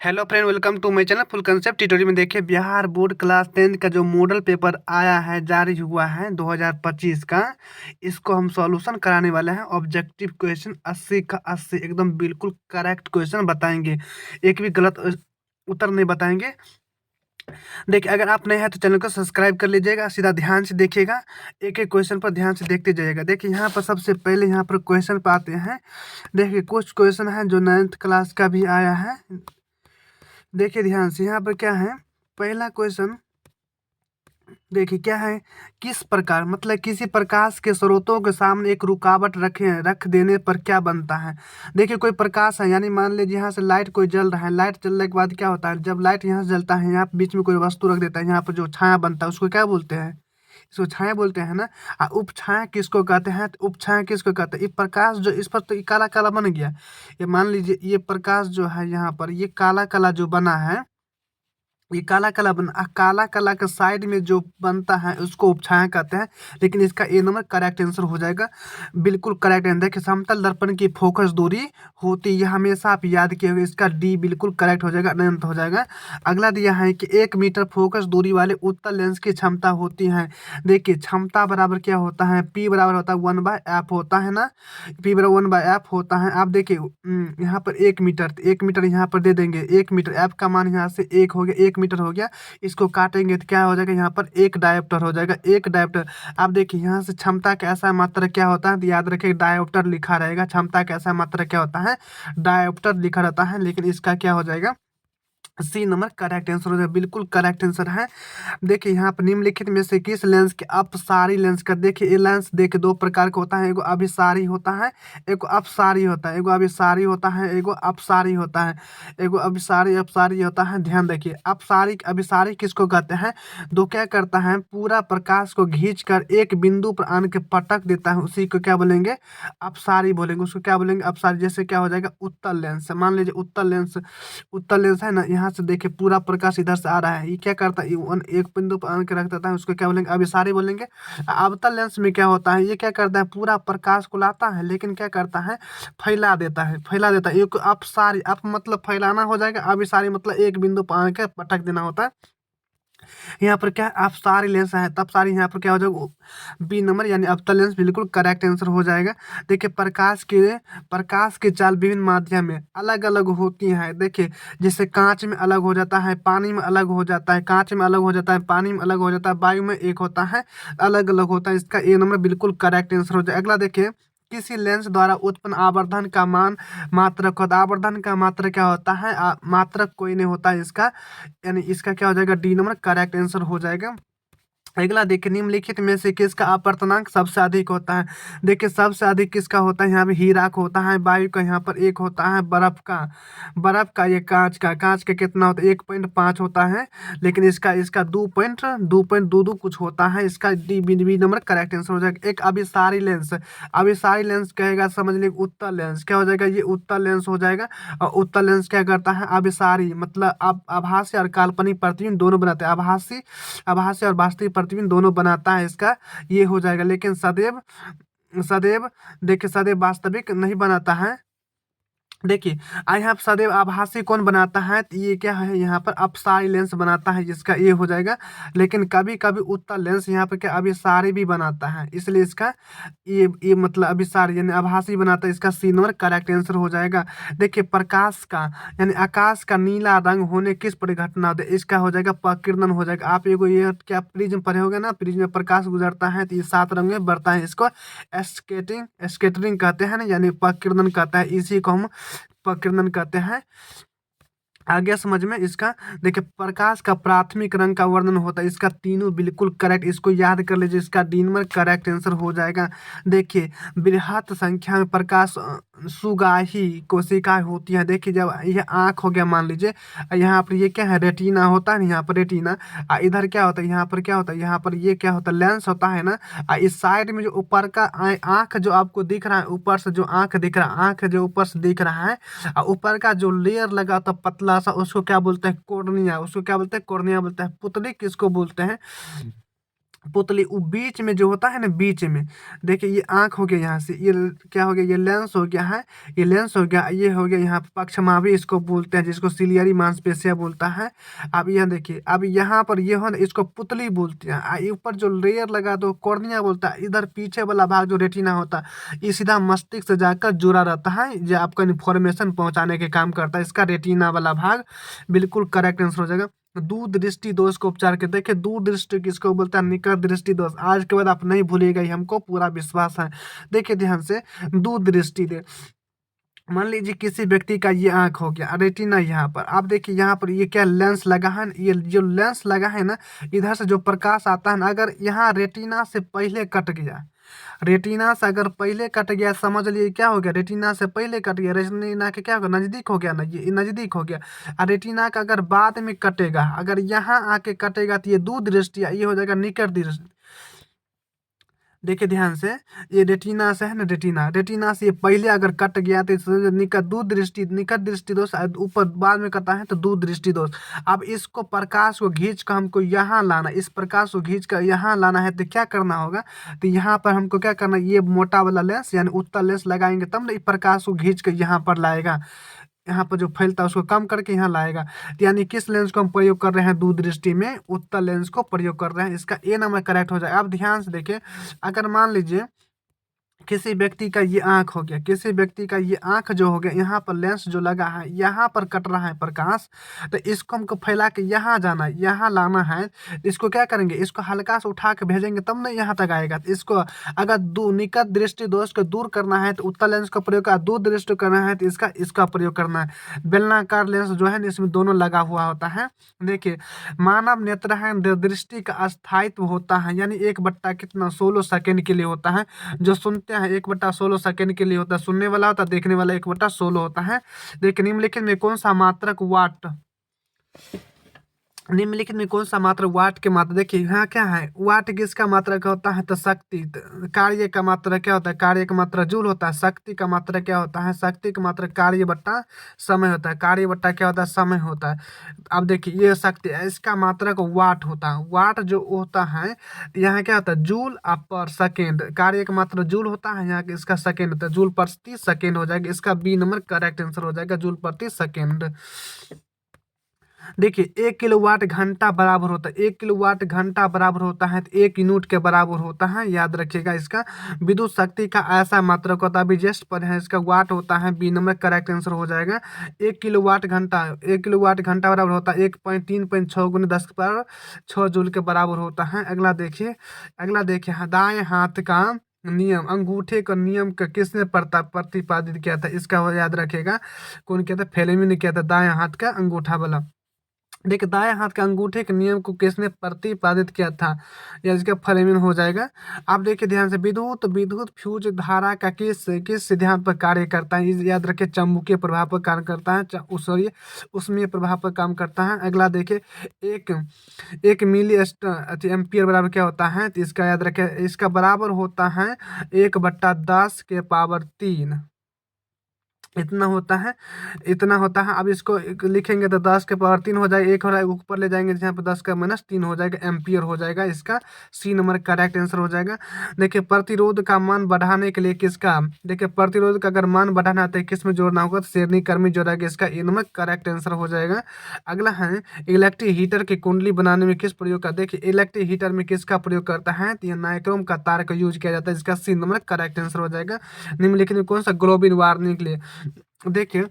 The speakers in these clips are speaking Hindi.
Hello friend, welcome to my channel full concept tutorial में। देखिए, बिहार बोर्ड क्लास 10 का जो मॉडल पेपर आया है, जारी हुआ है 2025 का, इसको हम सॉल्यूशन कराने वाले हैं। ऑब्जेक्टिव क्वेश्चन 80 का 80 एकदम बिल्कुल करेक्ट क्वेश्चन बताएंगे, एक भी गलत उत्तर नहीं बताएंगे। देखिए, अगर आप नए हैं तो चैनल को सब्सक्राइब कर लीजिएगा, सीधा ध्यान से देखिएगा, एक एक क्वेश्चन पर ध्यान से देखते जाइएगा। देखिए, यहाँ पर सबसे पहले यहाँ पर क्वेश्चन पे आते हैं। देखिए, कुछ क्वेश्चन है जो 9th क्लास का भी आया है। देखिए ध्यान से, यहाँ पर क्या है, पहला क्वेश्चन देखिए क्या है। किस प्रकार, मतलब किसी प्रकाश के स्रोतों के सामने एक रुकावट रख देने पर क्या बनता है। देखिए, कोई प्रकाश है, यानी मान लीजिए यहाँ से लाइट कोई जल रहा है। लाइट जलने के बाद क्या होता है, जब लाइट यहाँ से जलता है, यहाँ पे बीच में कोई वस्तु रख देता है, यहाँ पर जो छाया बनता है उसको क्या बोलते हैं, इसको छाया बोलते हैं ना। उप छाया किसको कहते हैं, तो उप छाया किसको कहते हैं, ये प्रकाश जो इस पर तो ये काला काला बन गया। ये मान लीजिए ये प्रकाश जो है यहाँ पर ये काला काला जो बना है, ये काला काला के साइड में जो बनता है उसको उपछाया कहते हैं। लेकिन इसका ए नंबर करेक्ट आंसर हो जाएगा, बिल्कुल करेक्ट आंसर। देखिए, समतल दर्पण की फोकस दूरी होती है, हमेशा आप याद किए, इसका डी बिल्कुल करेक्ट हो जाएगा, अनंत हो जाएगा। अगला दिया है कि 1 मीटर फोकस दूरी वाले उत्तल लेंस की क्षमता होती है। देखिए, क्षमता बराबर क्या होता है, पी बराबर होता है 1/f होता है ना, पी बराबर 1/f होता है। आप देखिए यहाँ पर 1 मीटर, 1 मीटर यहाँ पर दे देंगे, 1 मीटर, एफ का मान यहाँ से 1 हो गया, 1 मीटर हो गया। इसको काटेंगे तो क्या हो जाएगा, यहाँ पर 1 डायोप्टर हो जाएगा, 1 डायोप्टर। आप देखिए यहाँ से क्षमता का ऐसा मात्रा क्या होता है, तो याद रखिए डायोप्टर लिखा रहेगा। क्षमता का ऐसा मात्रा क्या होता है, डायोप्टर लिखा रहता है। लेकिन इसका क्या हो जाएगा, सी नंबर करेक्ट आंसर हो जाएगा, बिल्कुल करेक्ट आंसर है। देखिए, यहाँ पर निम्नलिखित में से किस लेंस के अपसारी लेंस का, देखिए ये लेंस देखिए दो प्रकार का होता है, एगो अभिसारी होता है, एगो अपसारी होता है। एगो अभिसारी होता है, एगो अपसारी होता है। एगो अभिसारी अपसारी होता है, ध्यान देखिए। अपसारी अभिसारी किसको कहते हैं, दो क्या करता है, पूरा प्रकाश को खींच कर एक बिंदु पर आन के पटक देता है, उसी को क्या बोलेंगे, अपसारी बोलेंगे। उसको क्या बोलेंगे, अपसारी। जैसे क्या हो जाएगा, उत्तल लेंस, मान लीजिए उत्तल लेंस है ना, यहाँ से देखिए पूरा प्रकाश इधर से आ रहा है, ये क्या करता है, एक बिंदु पर आन के रख देता है, उसको क्या बोलेंगे, अभिसारी बोलेंगे। अवतल लेंस में क्या होता है, ये क्या करता है, पूरा प्रकाश को लाता है, लेकिन क्या करता है, फैला देता है। एक अपसारी, अप मतलब फैलाना हो जाएगा, अभिसारी मतलब एक बिंदु पर आन के पटक देना होता है। यहाँ पर क्या है, आप सारी लेंस है, तब सारी यहाँ पर क्या हो जाएगा, बी नंबर यानी अवतल लेंस बिल्कुल करेक्ट आंसर हो जाएगा। देखिए, प्रकाश के चाल विभिन्न माध्यम में अलग अलग होती हैं। देखिए, जैसे कांच में अलग हो जाता है, पानी में अलग हो जाता है, कांच में अलग हो जाता है, पानी में अलग हो जाता है, वायु में एक होता है, अलग अलग होता है। इसका ए नंबर बिल्कुल करेक्ट आंसर हो जाएगा। अगला देखिए, किसी लेंस द्वारा उत्पन्न आवर्धन का मान मात्रक होता है। आवर्धन का मात्रक क्या होता है, मात्रक कोई नहीं होता है इसका, यानी इसका क्या हो जाएगा, डी नंबर करेक्ट आंसर हो जाएगा। अगला देखिए, निम्नलिखित में से किसका अपवर्तनांक सबसे अधिक होता है। देखिए, सबसे अधिक किसका होता है, यहाँ पे हीरा का होता है, वायु का यहाँ पर एक होता है, बर्फ का ये कांच का कितना होता है, 1.5 होता है। लेकिन इसका इसका 2.22 कुछ होता है। इसका डी नंबर करेक्ट आंसर हो जाएगा। एक अभिसारी लेंस कहेगा, समझ लीजिए उत्तल लेंस क्या हो जाएगा, ये उत्तल लेंस हो जाएगा। और उत्तल लेंस क्या करता है, अभिसारी मतलब आभासी और काल्पनिक प्रतिबिंब दोनों बनाते हैं, आभासी और वास्तविक प्रतिबिंब दोनों बनाता है, इसका ये हो जाएगा। लेकिन सदैव सदैव देखिए, सदैव वास्तविक नहीं बनाता है। देखिए, यहाँ पर सदैव आभासी कौन बनाता है, तो ये क्या है, यहाँ पर अपसारी लेंस बनाता है, जिसका ये हो जाएगा। लेकिन कभी कभी उत्तल लेंस यहाँ पर क्या अभिसारी भी बनाता है, इसलिए इसका ये मतलब अभिसारी यानी आभासी बनाता है, इसका सी नंबर करेक्ट आंसर हो जाएगा। देखिए, प्रकाश का यानी आकाश का नीला रंग होने किस परिघटना होता है, इसका हो जाएगा प्रकीर्णन हो जाएगा। आप एगो ये क्या प्रिज्म पढ़े होगे ना, प्रिज्म में प्रकाश गुजरता है तो ये 7 रंग में बढ़ता है, इसको स्केटरिंग कहते हैं ना, यानी प्रकीर्णन कहता है, इसी को हम प्रकीर्णन कहते हैं। आ गया समझ में इसका। देखिए, प्रकाश का प्राथमिक रंग का वर्णन होता है, इसका तीनों बिल्कुल करेक्ट, इसको याद कर लीजिए, इसका डी नंबर करेक्ट आंसर हो जाएगा। देखिए, बृहत संख्या में प्रकाश सुगाही कोशिकाएं होती हैं। देखिए, जब यह आँख हो गया मान लीजिए, यहाँ पर ये क्या है, रेटिना होता है ना, यहाँ पर रेटिना, इधर क्या होता है, यहाँ पर क्या होता है, यहाँ पर ये क्या होता है, लेंस होता है ना। इस साइड में जो ऊपर का आँख जो आपको दिख रहा है, ऊपर से जो आँख दिख रहा है, आँख जो ऊपर से दिख रहा है, ऊपर का जो लेयर लगा था पतला सा, उसको क्या बोलते हैं, कोर्निया। उसको क्या बोलते हैं, कोर्निया बोलते हैं। पुतली किसको बोलते हैं, पुतली वो बीच में जो होता है ना, बीच में देखिए ये आँख हो गया, यहाँ से ये क्या हो गया, ये लेंस हो गया है, ये लेंस हो गया, ये हो गया यहाँ पक्षमावी इसको बोलते हैं, जिसको सिलियरी मांसपेशियाँ बोलता है। अब यहाँ देखिए, अब यहाँ पर ये हो ना, इसको पुतली बोलते हैं। ये ऊपर जो लेयर लगा दो कॉर्निया बोलता है। इधर पीछे वाला भाग जो रेटिना होता है, ये सीधा मस्तिष्क से जाकर जुड़ा रहता है, जो आपका इन्फॉर्मेशन पहुंचाने के काम करता है। इसका रेटिना वाला भाग बिल्कुल करेक्ट आंसर हो जाएगा। दूर दृष्टि दोष को उपचार के देखिए, दूर दृष्टि किसको बोलता है, निकट दृष्टि दोष। आज के बाद आप नहीं भूलिएगा, ये हमको पूरा विश्वास है। देखिए ध्यान से, दूर दृष्टि दे, मान लीजिए किसी व्यक्ति का ये आंख हो गया, रेटिना यहाँ पर, आप देखिए यहाँ पर ये क्या लेंस लगा है, ये जो लेंस लगा है ना, इधर से जो प्रकाश आता है ना, अगर यहाँ रेटिना से पहले कट गया, रेटिना से अगर पहले कट गया, समझ लिए क्या हो गया, रेटिना से पहले कट गया, रेटिना के क्या हो गया, नजदीक हो गया ना, ये नजदीक हो गया। और रेटिना का अगर बाद में कटेगा, अगर यहाँ आके कटेगा, तो ये दूर दृष्टि, ये हो जाएगा निकट दृष्टि। देखिए ध्यान से, ये रेटिना से है ना, रेटिना, रेटिना से ये पहले अगर कट गया तो निकट दूर दृष्टि, निकट दृष्टि दोष, ऊपर बाद में कटा है तो दूर दृष्टि दोष। अब इसको प्रकाश को खींच कर हमको यहाँ लाना, इस प्रकाश को खींच कर यहाँ लाना है, तो क्या करना होगा, तो यहाँ पर हमको क्या करना, ये मोटा वाला लेंस यानी उत्तल लेंस लगाएंगे, तब ना प्रकाश को खींच कर यहाँ पर लाएगा, यहाँ पर जो फैलता है उसको कम करके यहाँ लाएगा। तो यानी किस लेंस को हम प्रयोग कर रहे हैं, दूर दृष्टि में उत्तल लेंस को प्रयोग कर रहे हैं। इसका ए नंबर करेक्ट हो जाएगा। अब ध्यान से देखिए, अगर मान लीजिए किसी व्यक्ति का ये आंख हो गया, किसी व्यक्ति का ये आंख जो हो गया, यहाँ पर लेंस जो लगा है, यहाँ पर कट रहा है प्रकाश, तो इसको हमको फैला के यहाँ जाना है, यहाँ लाना है। इसको क्या करेंगे, इसको हल्का से उठा के भेजेंगे, तब ना यहाँ तक आएगा। तो इसको अगर निकट दृष्टि दोष को दूर करना है तो उत्तल लेंस का प्रयोग करना, दूर दृष्टि करना है तो इसका प्रयोग करना है। बेलनाकार लेंस जो है ना, इसमें दोनों लगा हुआ होता है। देखिए, मानव नेत्र है, दृष्टि का स्थायित्व होता है, यानी 1 बट्टा कितना 16 सेकेंड के लिए होता है। जो सुनते हैं 1/16 सेकेंड के लिए होता है, सुनने वाला होता है, देखने वाला 1/16 होता है। देखिए, निम्नलिखित में कौन सा मात्रक वाट, निम्नलिखित में कौन सा मात्रक वाट के मात्रा, देखिए यहाँ क्या है, वाट किसका मात्रक होता है, तो शक्ति। कार्य का मात्रा क्या होता है, कार्य का मात्रा जूल होता है। शक्ति का मात्रा क्या होता है, शक्ति का मात्रा कार्य बट्टा समय होता है। कार्य बट्टा क्या होता है, समय होता है। अब देखिए ये शक्ति है, इसका मात्रक वाट होता है। वाट जो होता है, यहाँ क्या होता है, जूल पर सेकेंड। कार्य का मात्रा जूल होता है, यहाँ इसका सेकेंड होता है, जूल प्रति सेकेंड हो जाएगा। इसका बी नंबर करेक्ट आंसर हो जाएगा, जूल प्रति सेकेंड। देखिए, 1 किलोवाट घंटा बराबर होता है, 1 किलोवाट घंटा बराबर होता है तो 1 यूनिट के बराबर होता है, याद रखिएगा। इसका विद्युत शक्ति का ऐसा मात्रक होता है, अभी जस्ट पर है, इसका वाट होता है, बी नंबर करेक्ट आंसर हो जाएगा। 1 किलोवाट घंटा बराबर होता है 1.3.6 × 10⁻6 जूल के बराबर होता है। अगला देखिए, अगला देखिए, दाएं हाथ का नियम, अंगूठे का नियम का किसने प्रतिपादित किया था, इसका याद रखिएगा। कौन किया था, फ्लेमिंग ने किया था, दाएं हाथ का अंगूठा वाला। देखिए, दाएं हाथ के अंगूठे के नियम को किसने प्रतिपादित किया था, या इसका फ्लेमिंग हो जाएगा। आप देखिए ध्यान से, विद्युत विद्युत फ्यूज धारा का किस किस सिद्धांत पर कार्य करता है, याद रखिए, चुंबकीय प्रभाव पर कार्य करता है, सॉरी उष्मीय प्रभाव पर काम करता है। अगला देखिए, एक एक मिली एम्पियर बराबर क्या होता है, तो इसका याद रखिए, इसका बराबर होता है 1/10⁻³ इतना होता है, इतना होता है। अब इसको लिखेंगे तो 10⁻³ हो जाएगा, एक हो जाएगा ऊपर ले जाएंगे, जहाँ पर 10⁻³ हो जाएगा, एम्पियर हो जाएगा। इसका सी नंबर करेक्ट आंसर हो जाएगा। देखिए, प्रतिरोध का मान बढ़ाने के लिए किसका, देखिए प्रतिरोध का अगर मान बढ़ाना है तो किस में जोड़ना होगा, तो श्रेणी क्रम में जोड़ेगा, इसका ए नंबर करेक्ट आंसर हो जाएगा। अगला है, इलेक्ट्रिक हीटर की कुंडली बनाने में किस प्रयोग का, देखिए इलेक्ट्रिक हीटर में किसका प्रयोग करता है, तो यह नाइक्रोम का तार का यूज किया जाता है, इसका सी नंबर करेक्ट आंसर हो जाएगा। निम्नलिखित में कौन सा ग्लोबिन वार्निंग के लिए, देखिए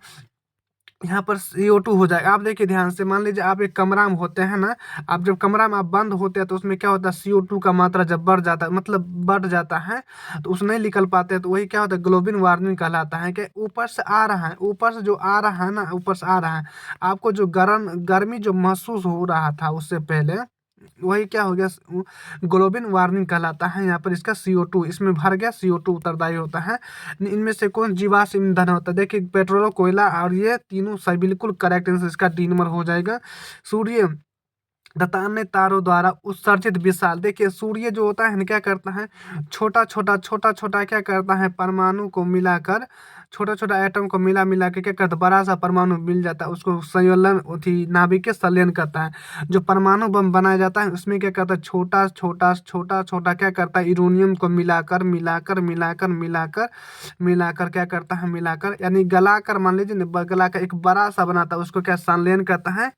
यहाँ पर CO2 हो जाएगा। आप देखिए ध्यान से, मान लीजिए आप एक कमरा में होते हैं ना, आप जब कमरा में आप बंद होते हैं तो उसमें क्या होता है, CO2 का मात्रा जब बढ़ जाता है, मतलब बढ़ जाता है, तो उसमें नहीं निकल पाते हैं, तो वही क्या होता है, ग्लोबिन वार्निंग कहलाता है। कि ऊपर से आ रहा है, ऊपर से जो आ रहा है ना, ऊपर से आ रहा है, आपको जो गर्मी जो महसूस हो रहा था उससे पहले, वही क्या हो गया, ग्लोबिन वार्निंग कहलाता है। यहाँ पर इसका CO2 इसमें भर गया, CO2 उत्तरदायी होता है। इनमें से कौन जीवाश्म ईंधन होता है, देखिए पेट्रोल, कोयला और ये तीनों सही बिल्कुल करेक्ट आंसर, इसका डी नंबर हो जाएगा। सूर्य दताने तारों द्वारा उत्सर्जित विशाल, देखिए सूर्य जो होता है ना क्या करता है, छोटा छोटा छोटा छोटा क्या करता है, परमाणु को मिलाकर, छोटा छोटा एटम को मिला मिला के क्या करता है, बड़ा सा परमाणु मिल जाता है, उसको संयोलन थी नाभिक के संलयन करता है। जो परमाणु बम बनाया जाता है उसमें क्या करता है, छोटा छोटा छोटा छोटा क्या करता है, यूरेनियम को मिलाकर मिलाकर मिलाकर मिलाकर मिलाकर क्या करता है, मिलाकर यानी गलाकर, मान लीजिए ना, गलाकर एक बड़ा सा बनाता है, उसको क्या संलयन करता है।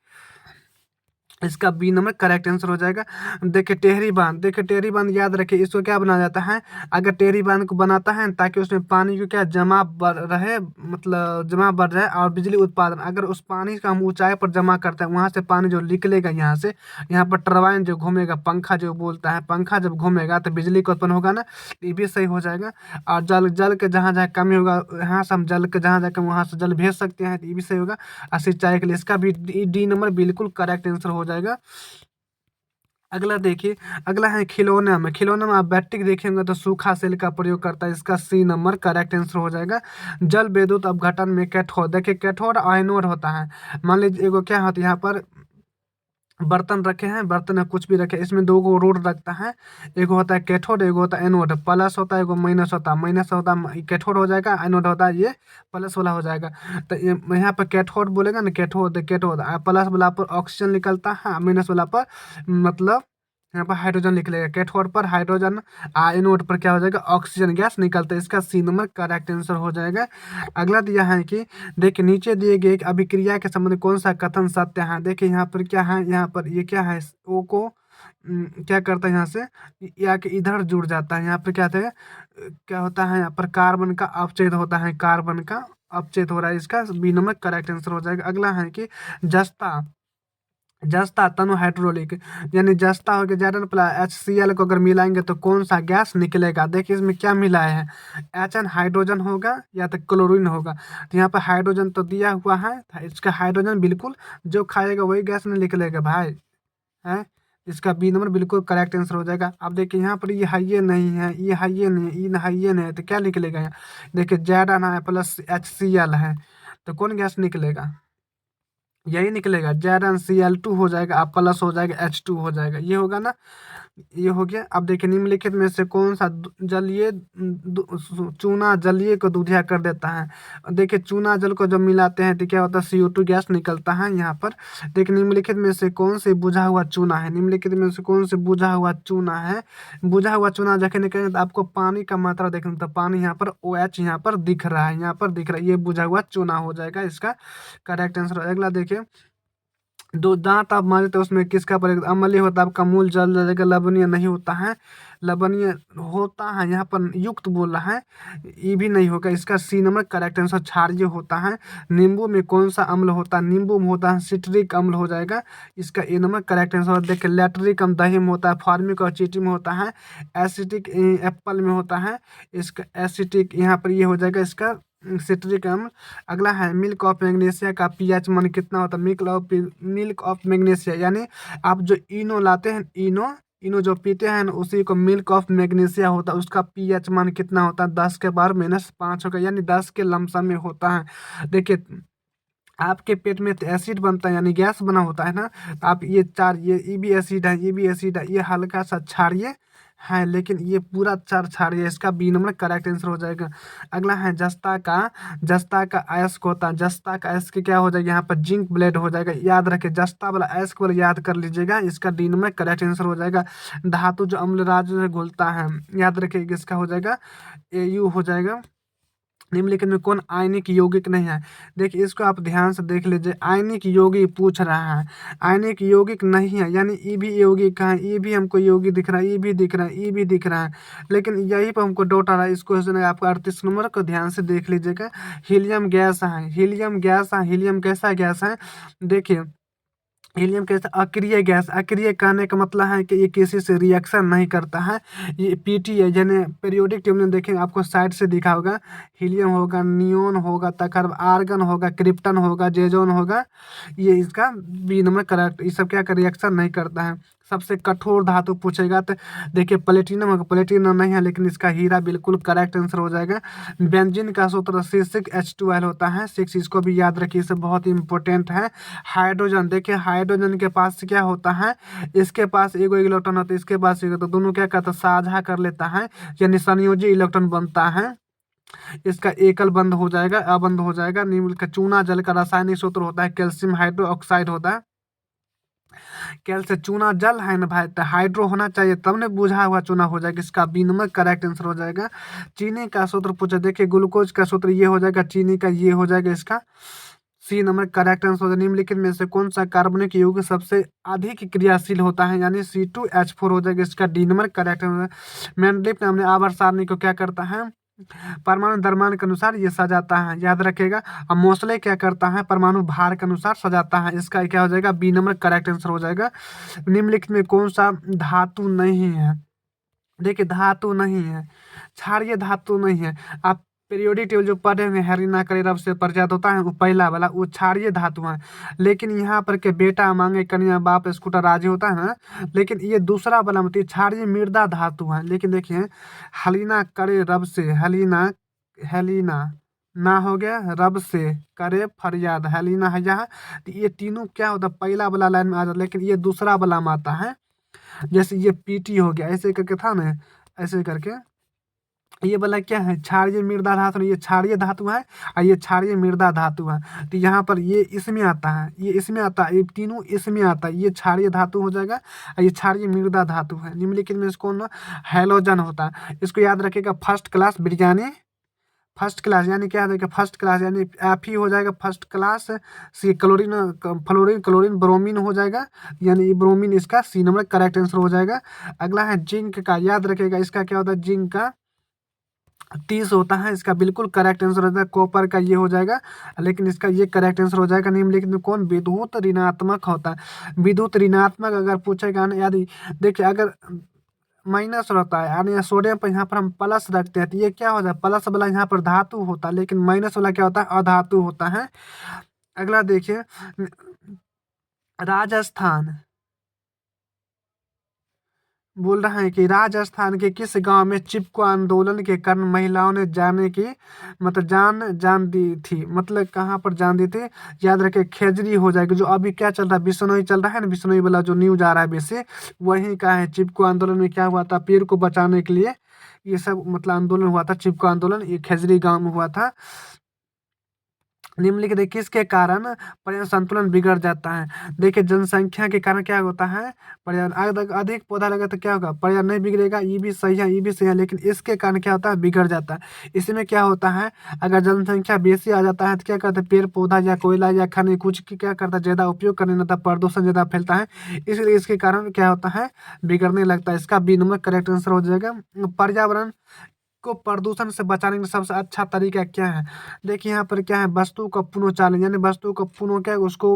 इसका बी नंबर करेक्ट आंसर हो जाएगा। देखिए टेहरी बांध, देखिए टेहरी बांध याद रखिए, इसको क्या बनाया जाता है, अगर टेहरी बांध को बनाता है ताकि उसमें पानी को क्या जमा बढ़ रहे, मतलब जमा बढ़ रहे और बिजली उत्पादन, अगर उस पानी का हम ऊंचाई पर जमा करते हैं, वहां से पानी जो निकलेगा यहाँ से, यहाँ पर टरबाइन जो घूमेगा, पंखा जो बोलता है, पंखा जब घूमेगा तो बिजली का उत्पन्न होगा ना, तो ये भी सही हो जाएगा। और जल जल के जहाँ जहाँ कमी होगा, यहाँ से हम जल के जहाँ जहाँ कमी वहाँ से जल भेज सकते हैं, तो ये भी सही होगा। और सिंचाई के लिए इसका भी डी नंबर बिल्कुल करेक्ट आंसर हो जाएगा। अगला देखिए, अगला है खिलौना में, खिलौना में आप बैटरी देखेंगे तो सूखा सेल का प्रयोग करता है, इसका सी नंबर करेक्ट आंसर हो जाएगा। जल विद्युत अपघटन में कैथोड, देखिए कैथोड और एनोड होता है। मान लीजिए एगो क्या होता है, यहाँ पर बर्तन रखे हैं, बर्तन में कुछ भी रखे, इसमें दो गो रोड रखता है, एगो होता है कैथोड, एगो होता है एनोड, प्लस होता है एगो माइनस होता है, माइनस होता है कैथोड हो जाएगा, एनोड होता है ये प्लस वाला हो जाएगा। तो यहाँ पर कैथोड बोलेगा ना, कैथोड कैथोड, प्लस वाला पर ऑक्सीजन निकलता है, माइनस वाला पर मतलब यहाँ पर हाइड्रोजन निकलेगा, कैथोड पर हाइड्रोजन, एनोड पर क्या हो जाएगा, ऑक्सीजन गैस निकलता है, इसका सी नंबर करेक्ट आंसर हो जाएगा। अगला दिया है कि देखिए नीचे दिए गए एक अभिक्रिया के संबंध में कौन सा कथन सत्य है, देखिए यहाँ पर क्या है, यहाँ पर ये क्या है, ओ को क्या करता है यहाँ से, या कि इधर जुड़ जाता है, यहाँ पर क्या था, क्या होता है, यहाँ पर कार्बन का अपचेद होता है, कार्बन का अपचेद हो रहा है, इसका बी नंबर करेक्ट आंसर हो जाएगा। अगला है कि जस्ता, जस्ता तनु हाइड्रोलिक, यानी जस्ता हो गया जाइडन प्लस HCl को अगर मिलाएंगे तो कौन सा गैस निकलेगा, देखिए इसमें क्या मिलाया है, HN हाइड्रोजन होगा या तो क्लोरीन होगा, तो यहाँ पर हाइड्रोजन तो दिया हुआ है, इसका हाइड्रोजन बिल्कुल जो खाएगा वही गैस नहीं निकलेगा भाई, है। इसका बी नंबर बिल्कुल करेक्ट आंसर हो जाएगा। अब देखिए यहाँ पर ये हाइये नहीं है, ये हाइये नहीं है, ये हाइये नहीं है, तो क्या निकलेगा यहाँ, देखिए जाइडन है प्लस HCl है, तो कौन गैस निकलेगा, यही निकलेगा, Zn Cl2 हो जाएगा, आप प्लस हो जाएगा H2 हो जाएगा, ये होगा ना, ये हो गया। अब देखिए निम्नलिखित में से कौन सा जलीय चूना जलीय को दूधिया कर देता है, देखिए चूना जल को जब मिलाते हैं तो क्या होता है, CO2 गैस निकलता है यहाँ पर। देखिए निम्नलिखित में से कौन से बुझा हुआ चूना है, निम्नलिखित में से कौन से बुझा हुआ चूना है, बुझा हुआ चूना जैसे निकलेंगे तो आपको पानी का मात्रा देखना, तो पानी यहाँ पर OH यहाँ पर दिख रहा है, यहाँ पर दिख रहा है, ये बुझा हुआ चूना हो जाएगा, इसका करेक्ट आंसर। अगला देखिए, दो दांत आप मारे तो उसमें किसका प्रयोग, अम्लीय होता है आपका मूल जल जगह, लवणीय नहीं होता है, लवणीय होता है, यहाँ पर युक्त बोल रहा है, ये भी नहीं होगा, इसका सी नंबर करेक्ट आंसर क्षारीय होता है। नींबू में कौन सा अम्ल होता है, नींबू में होता है सिट्रिक अम्ल हो जाएगा, इसका ए नंबर करेक्ट आंसर। देखिए लैक्टिक अम्ल दही में होता है, फार्मिक और चींटी में होता है, एसिटिक एप्पल में होता है, इसका एसिटिक यहाँ पर ये हो जाएगा, इसका सिट्रिक अम्ल। अगला है मिल्क ऑफ मैग्नीशिया का पीएच मान कितना होता है, मिल्क ऑफ मैग्नीशिया, यानी आप जो इनो लाते हैं, इनो इनो जो पीते हैं ना, उसी को मिल्क ऑफ मैग्नीशिया होता है, उसका पीएच मान कितना होता है, 10 के बार -5 होगा, यानी 10 के लमसम में होता है। देखिए आपके पेट में तो एसिड बनता है यानी गैस बना होता है ना, तो आप ये चार, ये भी एसिड है, ये भी एसिड है, ये हल्का सा क्षारीय है, लेकिन ये पूरा चार क्षारीय, इसका बी नंबर करेक्ट आंसर हो जाएगा। अगला है जस्ता का अयस्क होता है, जस्ता का अयस्क क्या हो जाएगा, यहाँ पर जिंक ब्लेड हो जाएगा, याद रखें जस्ता वाला अयस्क वाला याद कर लीजिएगा, इसका डी नंबर करेक्ट आंसर हो जाएगा। धातु जो अम्लराज से घुलता है, याद रखिए इसका हो जाएगा AU हो जाएगा। निम्नलिखित में कौन आयनिक यौगिक नहीं है, देखिए इसको आप ध्यान से देख लीजिए, आयनिक यौगिक पूछ रहा है, आयनिक यौगिक नहीं है, यानी ये भी यौगिक है, ये भी हमको यौगिक दिख रहा है, ये भी दिख रहा है, ये भी दिख रहा है, लेकिन यही पर हमको डाउट आ रहा है। इस क्वेश्चन में आपको 38 नंबर को ध्यान से देख लीजिएगा। हीलियम गैस है, हीलियम गैस है, हीलियम कैसा गैस है, देखिए हीलियम कैसा अक्रिय गैस, अक्रिय कहने का मतलब है कि ये किसी से रिएक्शन नहीं करता है, ये PT है, यानी पीरियोडिक टेबल में देखेंगे आपको साइड से दिखा होगा, हीलियम होगा, नियोन होगा, तकर आर्गन होगा, क्रिप्टन होगा, जेजोन होगा, ये इसका बी नंबर करेक्ट, ये सब क्या कर रिएक्शन नहीं करता है। सबसे कठोर धातु पूछेगा तो देखिए प्लेटिनम होगा, प्लेटिनम नहीं है, लेकिन इसका हीरा बिल्कुल करेक्ट आंसर हो जाएगा। बेंजीन का सूत्र C6H12 होता है, 6, इसको भी याद रखिए, इसे बहुत इंपॉर्टेंट है। हाइड्रोजन, देखिए हाइड्रोजन के पास क्या होता है, इसके पास एगो इलेक्ट्रॉन होता है, इसके पास एगो, तो दोनों क्या करता है, साझा कर लेता है, यानी संयोजी इलेक्ट्रॉन बनता है। इसका एकल बंध हो जाएगा, अबंध हो जाएगा। निम्नलिखित का चूना जल का रासायनिक सूत्र होता है कैल्शियम हाइड्रोक्साइड होता है। कैल्शियम चूना जल है ना भाई, तो हाइड्रो होना चाहिए तब ने बुझा हुआ चूना हो जाएगा, इसका बी नंबर करेक्ट आंसर हो जाएगा। चीनी का सूत्र पूछा, देखिए ग्लूकोज का सूत्र ये हो जाएगा, चीनी का ये हो जाएगा, इसका सी नंबर करेक्ट आंसर हो जाएगा। निम्नलिखित में से कौन सा कार्बनिक यौगिक सबसे अधिक क्रियाशील होता है, यानी C2H4 हो जाएगा, इसका D number correct answer. Mendeleev ने आवर्त सारणी को क्या करता है, परमाणु द्रव्यमान के अनुसार ये सजाता है, याद रखेगा। अब मोस्ले क्या करता है, परमाणु भार के अनुसार सजाता है, इसका क्या हो जाएगा, बी नंबर करेक्ट आंसर हो जाएगा। निम्नलिखित में कौन सा धातु नहीं है, देखिए धातु नहीं है, क्षारीय धातु नहीं है। आप पीरियोडिक टेबल जो पढ़े हुए हेरिना करे रब से प्रजात होता है, वो पहला वाला वो क्षारीय धातु है। लेकिन यहाँ पर के बेटा मांगे कन्या बाप स्कूटर राजी होता है ना, लेकिन ये दूसरा वाला मतलब क्षारीय मृदा धातु है। लेकिन देखिए हलीना करे रब से, हलीना हेलीना ना हो गया, रब से करे फरियाद, हेलीना है यहाँ, तो ये तीनों क्या होता है, पहला वाला लाइन में आ जाता, लेकिन ये दूसरा वाला में आता है। जैसे ये पीटी हो गया, ऐसे करके था ना, ऐसे करके ये वाला क्या है, क्षारीय मृदा धातु, ये क्षारीय धातु है और ये क्षारीय मृदा धातु है। तो यहाँ पर ये इसमें आता है, ये इसमें आता है, ये तीनों इसमें आता है, ये क्षारीय धातु हो जाएगा और ये क्षारीय मृदा धातु है। निम्नलिखित में इसको ना हैलोजन होता है, इसको याद रखिएगा। First class biryani, first class यानी क्या है, देखिए फर्स्ट क्लास यानी एफ ही हो जाएगा फर्स्ट क्लास। सी क्लोरीन, फ्लोरीन, क्लोरीन, ब्रोमीन हो जाएगा, यानी ब्रोमीन, इसका सी नंबर करेक्ट आंसर हो जाएगा। अगला है जिंक का, याद रखिएगा, इसका क्या होता है, जिंक का 30 होता है, इसका बिल्कुल करेक्ट आंसर हो जाएगा। कॉपर का ये हो जाएगा, लेकिन इसका ये करेक्ट आंसर हो जाएगा। निम्नलिखित में कौन विद्युत ऋणात्मक होता है, विद्युत ऋणात्मक अगर पूछेगा ना, याद देखिए अगर माइनस रहता है यानी सोडियम पर यहाँ पर हम प्लस रखते हैं, तो ये क्या होता है, प्लस वाला यहाँ पर धातु होता है, लेकिन माइनस वाला क्या होता है, अधातु होता है। अगला देखिए राजस्थान बोल रहा है कि राजस्थान के किस गांव में चिपको आंदोलन के कारण महिलाओं ने जाने की मतलब जान दी थी, मतलब कहाँ पर जान दी थी, याद रखे खेजरी हो जाएगी। जो अभी क्या चल रहा है, बिश्नोई चल रहा है ना, बिश्नोई वाला जो न्यूज आ रहा है वैसे वही का है। चिपको आंदोलन में क्या हुआ था, पेड़ को बचाने के लिए ये सब मतलब आंदोलन हुआ था, चिपको आंदोलन, ये खेजरी गाँव में हुआ था। निम्नलिखित किसके कारण पर्यावरण संतुलन बिगड़ जाता है, देखिए जनसंख्या के कारण क्या होता है, पर्यावरण अधिक पौधा लगे तो क्या होगा, पर्यावरण नहीं बिगड़ेगा, ये भी सही है, ये भी सही है, लेकिन इसके कारण क्या होता है, बिगड़ जाता है। इसमें क्या होता है, अगर जनसंख्या बेसी आ जाता है तो क्या करता है, पेड़ पौधा या कोयला या खनिज कुछ की क्या करता है, ज़्यादा उपयोग करने लगता है, प्रदूषण ज़्यादा फैलता है, इसलिए इसके कारण क्या होता है, बिगड़ने लगता है। इसका बी नंबर करेक्ट आंसर हो जाएगा। पर्यावरण को प्रदूषण से बचाने का सबसे अच्छा तरीका क्या है, देखिए यहाँ पर क्या है, वस्तु का पुनर्चालन, यानी वस्तु को पुनः क्या है, उसको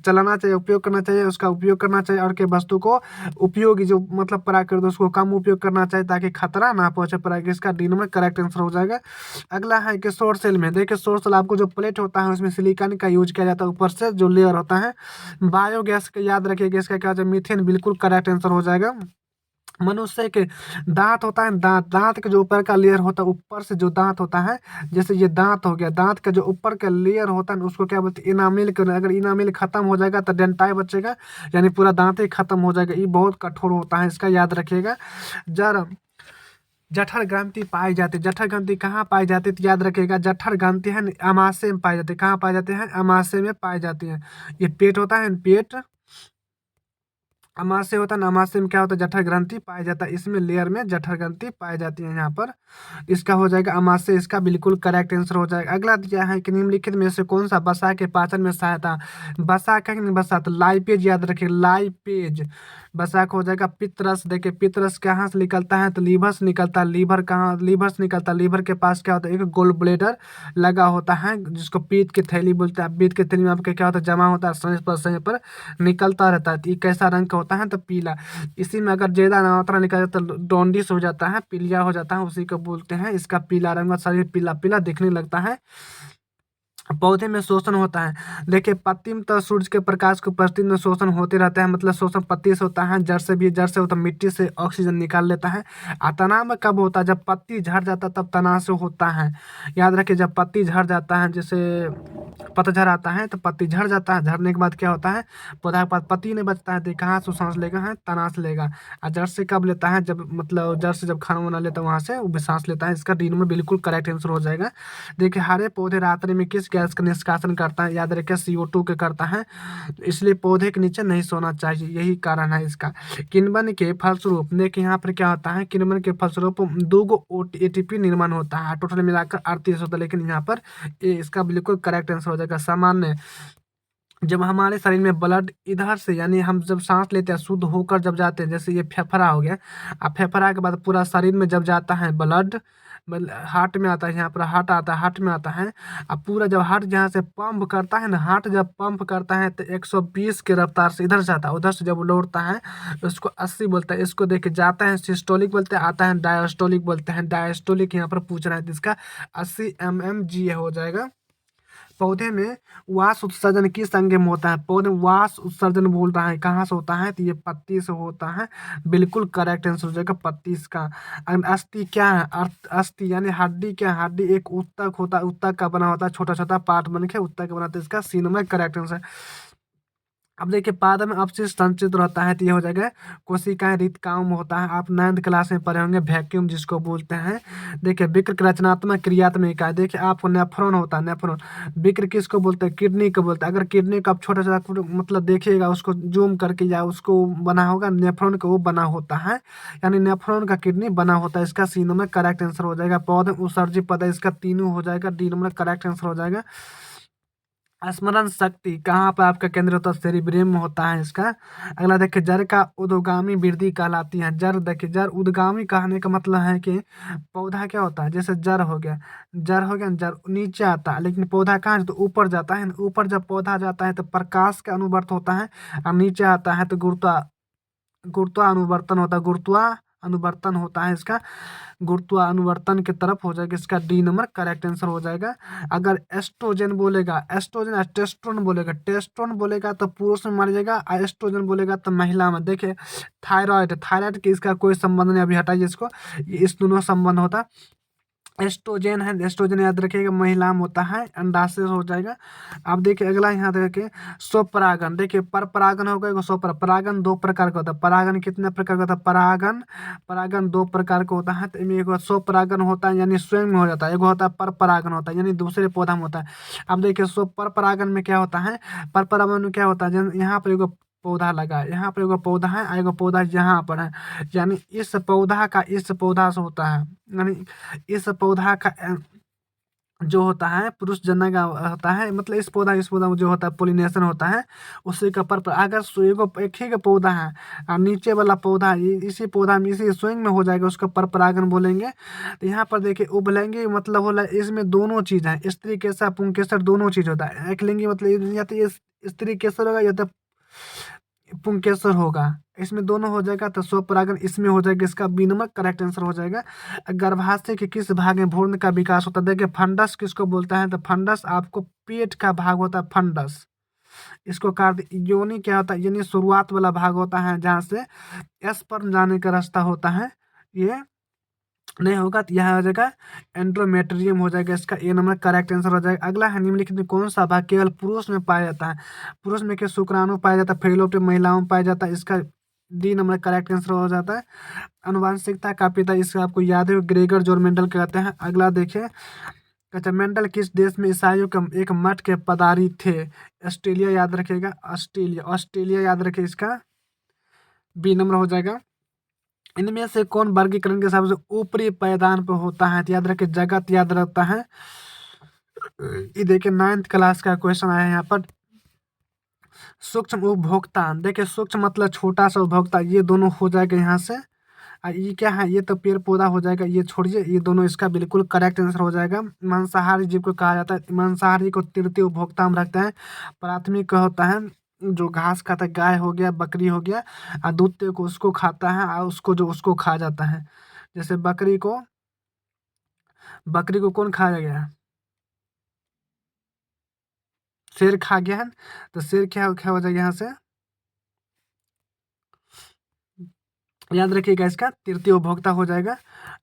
चलाना चाहिए, उपयोग करना चाहिए, उसका उपयोग करना चाहिए, और के वस्तु को उपयोगी जो मतलब प्राकृतिक उसको कम उपयोग करना चाहिए ताकि खतरा ना पहुंचे प्राकृतिक, इसका डी नंबर करेक्ट आंसर हो जाएगा। अगला है कि सोलर सेल में, देखिए सोलर सेल आपको जो प्लेट होता है उसमें सिलिकॉन का यूज किया जाता है, ऊपर से जो लेयर होता है। बायोगैस का याद रखिएगा, इसका क्या होता है, मीथेन, बिल्कुल करेक्ट आंसर हो जाएगा। मनुष्य के दांत होता है, दांत, दांत के जो ऊपर का लेयर होता है, ऊपर से जो दांत होता है, जैसे ये दांत हो गया, दांत का जो ऊपर का लेयर होता है उसको क्या बोलते हैं, इनामिल। अगर इनामिल खत्म हो जाएगा तो डेंटाई बचेगा, यानी पूरा दांत ही खत्म हो जाएगा, ये बहुत कठोर होता है, इसका याद रखिएगा। जर जठर ग्रंथि पाई जाती है, जठर ग्रंथि कहाँ पाई जाती है, तो याद रखिएगा जठर ग्रंथि है अमाशय में पाई जाती है, कहाँ पाई जाती है, अमाशय में पाई जाती है। ये पेट होता है, पेट अमाशय होता है ना, अमाशय में क्या होता है, जठर ग्रंथि पाया जाता है, इसमें लेयर में जठर ग्रंथि पाई जाती है यहाँ पर, इसका हो जाएगा अमाशय, इसका बिल्कुल करेक्ट आंसर हो जाएगा। अगला दिया है कि निम्नलिखित में से कौन सा वसा के पाचन में सहायता, वसा का नहीं, वसा तो लाइपेज, याद रखिए लाइपेज, वसा का हो जाएगा पित्तरस। देखिए पित्तरस कहाँ से निकलता है, तो लीवर से निकलता है, लीवर कहाँ, लीवर से निकलता है, लीवर के पास क्या होता है, एक गोल ब्लेडर लगा होता है जिसको पीत की थैली बोलते हैं। पीत की थैली में आपके क्या होता है, जमा होता है, समय पर निकलता रहता है। तो ये कैसा रंग का होता है, तो पीला। इसी में अगर ज्यादा मात्रा निकल जाता है तो डोंडिस हो जाता है, पीलिया हो जाता है, उसी को बोलते हैं, इसका पीला रंग, शरीर पीला पीला दिखने लगता है। पौधे में शोषण होता है। देखिए पत्ती में तो सूरज के प्रकाश की उपस्थिति में शोषण होते रहता है, मतलब शोषण पत्ती से होता है, जड़ से भी, जड़ से होता है मिट्टी से ऑक्सीजन निकाल लेता है। तना में कब होता है? जब पत्ती झड़ जाता है तब तना से होता है। याद रखिए, जब पत्ती झड़ जाता है, जैसे पतझड़ आता है तो पत्ती झड़ जाता है, झड़ने के बाद क्या होता है? पौधा के पास पत्ती नहीं बचता है, तो कहाँ से सांस लेगा? है तना से लेगा। और जड़ से कब लेता है? जब मतलब जड़ से जब खाना वाना लेता है वहां से वो भी सांस लेता है। इसका डी में बिल्कुल करेक्ट आंसर हो जाएगा। देखिए हरे पौधे रात्रि में किस गैस का निष्कासन करता है? याद रखिए CO2 के करता है, इसलिए पौधे के नीचे नहीं सोना चाहिए, यही कारण है इसका। किण्वन के फलस्वरूप, देखिए यहाँ पर क्या होता है? किण्वन के फलस्वरूप 2 ATP निर्माण होता है, टोटल मिलाकर 38 होता है, लेकिन यहाँ पर ये इसका बिल्कुल करेक्ट आंसर हो जाएगा। सामान्य, जब हमारे शरीर में ब्लड इधर से, यानी हम जब सांस लेते हैं शुद्ध होकर जब जाते हैं, जैसे ये फेफड़ा हो गया, अब फेफड़ा के बाद पूरा शरीर में जब जाता है ब्लड, मतलब हार्ट में आता है, यहाँ पर हार्ट आता है, हार्ट में आता है। अब पूरा जब हार्ट जहाँ से पंप करता है ना, हार्ट जब पंप करता है तो 120 के रफ्तार से इधर से आता है, उधर से जब लौटता है उसको 80 बोलते हैं। इसको देख के जाता है सिस्टोलिक बोलते हैं, आता है डायस्टोलिक बोलते हैं। डायस्टोलिक यहाँ पर पूछ रहा है तो इसका 80 mmHg हो जाएगा। पौधे में वास उत्सर्जन किस अंग में होता है? पौधे में वास उत्सर्जन बोल रहा है, कहाँ से होता है? तो ये पत्ती से होता है, बिल्कुल करेक्ट आंसर हो जाएगा पत्ती इसका। अस्थि क्या है? अस्थि यानी हड्डी क्या है? हड्डी एक उत्तक होता है, उत्तक का बना होता है, छोटा छोटा पार्ट बन के उत्तक का बनाते हैं। इसका सी नंबर करेक्ट आंसर। अब देखिए पाद में अपशिष्ट संचित रहता है, तो ये हो जाएगा कोशिकाएं रिक्तकाम में होता है। आप 9th क्लास में पढ़े होंगे, वैक्यूम जिसको बोलते हैं। देखिए विक्र की रचनात्मक क्रियात्मक इकाई, देखिए आपको नेफ्रॉन होता है, नेफ्रॉन। विक्र किसको बोलते हैं? किडनी को बोलते हैं। अगर किडनी को आप छोटा छोटा मतलब देखिएगा, उसको जूम करके या उसको बना होगा नेफ्रॉन का, वो बना होता है, यानी नेफ्रॉन का किडनी बना होता है। इसका सी नंबर करेक्ट आंसर हो जाएगा। पौधे उत्सर्जित पद, इसका तीनों हो जाएगा, डी नंबर करेक्ट आंसर हो जाएगा। स्मरण शक्ति कहाँ पर आपका केंद्र होता है? सेरिब्रेम में होता है इसका। अगला देखिए जड़ का उद्गामी वृद्धि कहलाती है। जड़, देखिए जड़ उद्गामी कहने का मतलब है कि पौधा क्या होता है? जैसे जड़ हो गया, जड़ हो गया, जड़ नीचे आता है, लेकिन पौधा कहाँ है? तो ऊपर जाता है। ऊपर जब पौधा जाता है तो प्रकाश का अनुवर्त होता है, और नीचे आता है तो गुरुत्वानुवर्तन होता है, गुरुत्वानुवर्तन होता है इसका। गुरुत्वानुवर्तन की तरफ हो जाएगा, इसका डी नंबर करेक्ट आंसर हो जाएगा। अगर एस्ट्रोजन बोलेगा, एस्ट्रोजन टेस्टोन बोलेगा, टेस्टोन बोलेगा तो पुरुष में मर जाएगा, और एस्ट्रोजन बोलेगा तो महिला में। देखिए थायराइड, थायराइड की इसका कोई संबंध नहीं, अभी हटाइए इसको, ये इस दोनों संबंध होता है। एस्ट्रोजन है, एस्ट्रोजन याद रखिएगा महिला में होता है, अंडाशय हो जाएगा। अब देखिए अगला यहाँ देखिए स्वपरागन, देखिए पर परागन होगा, एगो स्वपर परागन, दो प्रकार का होता है। परागन कितने प्रकार का होता है? परागन, परागन दो प्रकार का होता है। तो इनमें एगो स्वपरागन होता है, यानी स्वयं में हो जाता है, एगो होता है पर परागन होता है, यानी दूसरे पौधा में होता है। अब देखिए स्व पर परागन में क्या होता है? पर परागन में क्या होता है? यहाँ पर एगो पौधा लगा है, यहाँ पर एगो पौधा है, एगो पौधा यहाँ पर है, यानी इस पौधा का इस पौधा से होता है, यानी इस पौधा का जो होता है पुरुष जनन का होता है, मतलब इस पौधा में जो होता है पोलिनेशन होता है, उसी का पर अगर एगो एक ही का पौधा है और नीचे वाला पौधा इसी पौधा में इसी स्वयं में हो जाएगा, उसका पर परागन बोलेंगे। तो यहाँ पर देखिए उभलिंगी मतलब होला, इसमें दोनों चीज है, स्त्री केसर पुंकेसर दोनों चीज होता है। एकलिंगी मतलब या तो ये स्त्री केसर होगा या तो पुंकेसर होगा, इसमें दोनों हो जाएगा, तो स्वपरागन इसमें हो जाएगा, इसका बी नंबर करेक्ट आंसर हो जाएगा। गर्भाशय के किस भाग में भ्रूण का विकास होता है? देखिए फंडस किसको बोलता है? तो फंडस आपको पेट का भाग होता है, फंडस। इसको काट योनि क्या होता है? यानी शुरुआत वाला भाग होता है, जहाँ से स्पर्म जाने का रास्ता होता है। ये नहीं होगा तो यह हो जाएगा एंड्रोमेट्रियम हो जाएगा, इसका ए नंबर करेक्ट आंसर हो जाएगा। अगला है निम्नलिखित में कौन सा भाग केवल पुरुष में पाया जाता है? पुरुष में के शुक्राणु पाया जाता है, फेलोपियम महिलाओं में पाया जाता है, इसका डी नंबर करेक्ट आंसर हो जाता है। अनुवांशिकता का पिता, इसका आपको याद है ग्रेगर जोर मेंडल कहते हैं। अगला देखिए, अच्छा मेंडल किस देश में ईसाइयों के एक मठ के पदारी थे? ऑस्ट्रेलिया याद रखिएगा, ऑस्ट्रेलिया, ऑस्ट्रेलिया याद रखिए, इसका बी नंबर हो जाएगा। इनमें से कौन वर्गीकरण के सबसे ऊपरी पायदान पर होता है? तो याद रखिए जगत याद रहता है। ये देखिए 9th क्लास का क्वेश्चन आया है यहाँ पर। सूक्ष्म उपभोक्ता, देखिए सूक्ष्म मतलब छोटा सा, उपभोक्ता ये दोनों हो जाएगा यहाँ से। ये क्या है? ये तो पेड़ पौधा हो जाएगा, ये छोड़िए, ये दोनों इसका बिल्कुल करेक्ट आंसर हो जाएगा। मांसाहारी जीव को कहा जाता है, मांसाहारी को तृतीय उपभोक्ता हम रखते हैं। प्राथमिक का होता है जो घास खाता है, गाय हो गया, बकरी हो गया, और द्वितीय को उसको खाता है, और उसको जो उसको खा जाता है। जैसे बकरी को कौन खाया गया? शेर खा गया है, तो शेर क्या क्या हो जाएगा यहाँ से, याद रखिएगा इसका तृतीय उपभोक्ता हो जाएगा।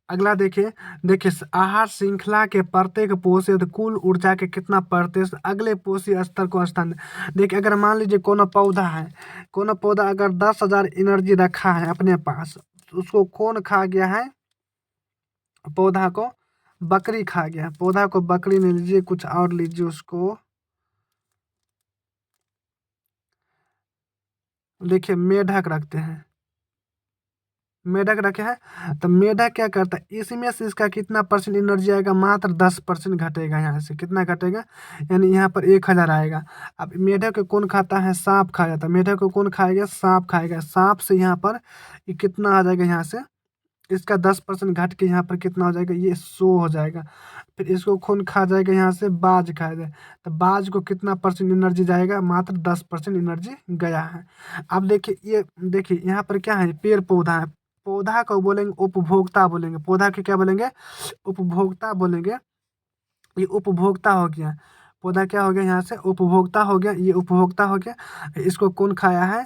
अगला देखिए, देखिए आहार श्रृंखला के प्रत्येक पोषक कुल ऊर्जा के कितना प्रतिशत अगले पोषक स्तर को स्थान। देखिए अगर मान लीजिए कोनो पौधा है, कोनो पौधा अगर 10,000 एनर्जी रखा है अपने पास, उसको कौन खा गया है, पौधा को बकरी खा गया। पौधा को बकरी नहीं लीजिए, कुछ और लीजिए, उसको देखिए मेढक रखते हैं, मेढक रखे हैं, तो मेढक क्या करता है, इसमें से इसका कितना परसेंट एनर्जी आएगा, मात्र 10% घटेगा। यहाँ से कितना घटेगा, यानी यहाँ पर 1,000 आएगा। अब मेढक को कौन खाता है, सांप खा जाता है। मेढक को कौन खाएगा, सांप खाएगा। सांप से यहाँ पर ये कितना आ जाएगा, यहाँ से इसका 10% घट के यहाँ पर कितना हो जाएगा, ये 100 हो जाएगा। फिर इसको कौन खा जाएगा, यहाँ से बाज खाएगा, तो बाज को कितना परसेंट एनर्जी जाएगा, मात्र 10% एनर्जी गया है। अब देखिए ये, देखिए यहाँ पर क्या है, पेड़ पौधा है। पौधा को बोलेंगे उपभोक्ता बोलेंगे, पौधा के क्या बोलेंगे, उपभोक्ता बोलेंगे। ये उपभोक्ता हो गया, पौधा क्या हो गया, यहाँ से उपभोक्ता हो गया, ये उपभोक्ता हो गया। इसको कौन खाया है,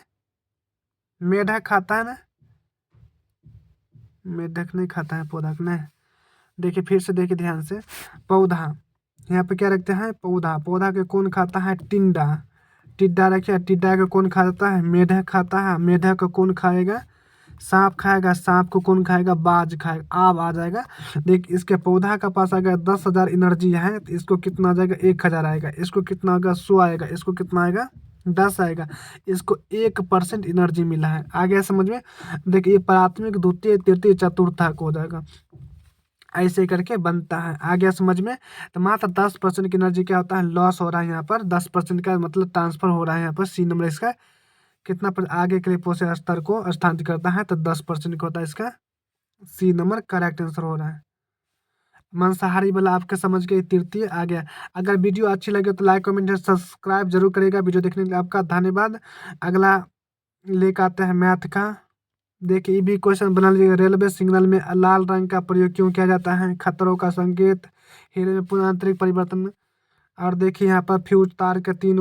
मेढक खाता है ना, मेढक नहीं खाता है पौधा को, नहीं। देखिए फिर से देखिए ध्यान से, पौधा यहाँ पे क्या रखते हैं, पौधा, पौधा के कौन खाता है, टिंडा, टिड्डा रखिए, टिड्डा को कौन खाता है, मेढक खाता है। मेढक को कौन खाएगा, सांप खाएगा। सांप को कौन खाएगा, बाज खाएगा। आब आ जाएगा, देख इसके पौधा का पास अगर 10,000 एनर्जी है, तो इसको कितना आ जाएगा, 1,000 आएगा। इसको कितना आएगा, 100 आएगा। इसको कितना आएगा, 10 आएगा। इसको 1% एनर्जी मिला है। आ गया समझ में। देखिए ये प्राथमिक, द्वितीय, तृतीय, चतुर्थक हो जाएगा, ऐसे करके बनता है। आ गया समझ में। तो मात्र 10% की एनर्जी क्या होता है, लॉस हो रहा है। यहाँ पर 10% का मतलब ट्रांसफर हो रहा है। यहाँ पर सी नंबर इसका कितना पर आगे के लिए पोषक स्तर को स्थानांतरित करता है, तो 10% का होता है। इसका सी नंबर करेक्ट आंसर हो रहा है। मांसाहारी वाला आपके समझ गए, तृतीय आ गया। अगर वीडियो अच्छी लगे तो लाइक कमेंट सब्सक्राइब जरूर करेगा। वीडियो देखने के लिए आपका धन्यवाद। अगला लेकर आते हैं मैथ का। देखिए ये भी क्वेश्चन बना लीजिएगा। रेलवे सिग्नल में लाल रंग का प्रयोग क्यों किया जाता है, खतरों का संकेत, हीरे में पुनः आंतरिक परिवर्तन। और देखिए यहाँ पर फ्यूज तार के 3